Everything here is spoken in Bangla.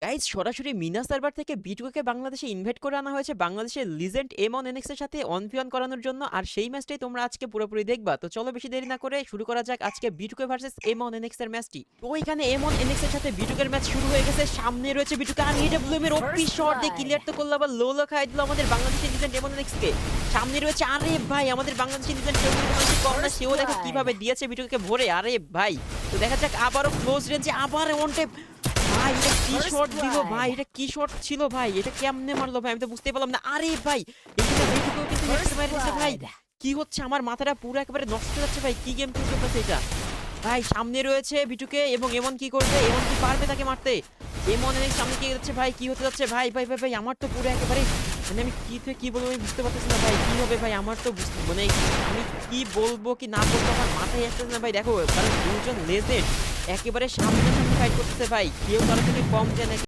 গাইজ সরাসরি মিনা সার্ভার থেকে বিটুকে বাংলাদেশে ইনভাইট করে আনা হয়েছে বাংলাদেশের লিজেন্ড এমন এনএক্স এর সাথে অন পিয়ন করানোর জন্য। আর সেই ম্যাচটাই তোমরা আজকে পুরোপুরি দেখবা। তো চলো বেশি দেরি না করে শুরু করা যাক আজকে বিটুকে ভার্সেস এমন এনএক্স এর ম্যাচটি। তো এখানে এমন এনএক্স এর সাথে বিটুকের ম্যাচ শুরু হয়ে গেছে। সামনে রয়েছে বিটুকে আর এডব্লিউএম এর ওপি শট দিয়ে ক্লিয়ার তো করলো, আবার লো লো খাই দিল আমাদের বাংলাদেশের লিজেন্ড এমন এনএক্স কে। সামনে রয়েছে আরে ভাই আমাদের বাংলাদেশের লিজেন্ড কেউ করোনা, সেও দেখো কিভাবে দিয়েছে বিটুকে ভরে। আরে ভাই তো দেখা যাক আবারও ক্লোজ রেঞ্জে আবার ওয়ান ট্যাপ। ভাই এটা কি শট দিল ভাই, এটা কি শট ছিল ভাই, এটা কেমনে মারলো ভাই আমি তো বুঝতেই পারলাম না। আরে ভাই এখানে বিটুকেও কিন্তু হেডশট মেরে দিয়েছে ভাই। কি হচ্ছে আমার মাথাটা পুরো একেবারে নষ্ট হয়ে যাচ্ছে ভাই, কি গেম খেলতেছে এটা ভাই। সামনে রয়েছে বিটুকে এবং এমন কি করবে, এমন কি পারবে তাকে মারতে? এমন অনেক সামনে কি যাচ্ছে ভাই, কি হতে যাচ্ছে ভাই ভাই ভাই ভাই আমার তো পুরো একেবারে মানে আমি কি থেকে কি বলবো আমি বুঝতে পারতেছি না ভাই, কি হবে ভাই আমার তো মানে আমি কি বলবো কি না বলবো আমার মাথায় আসতেছে না ভাই। দেখো কারণ দুজন লেজেন্ড একেবারে সামনে সামনে ফাইট করতেছে ভাই, কেউ কারো থেকে কম যায় না।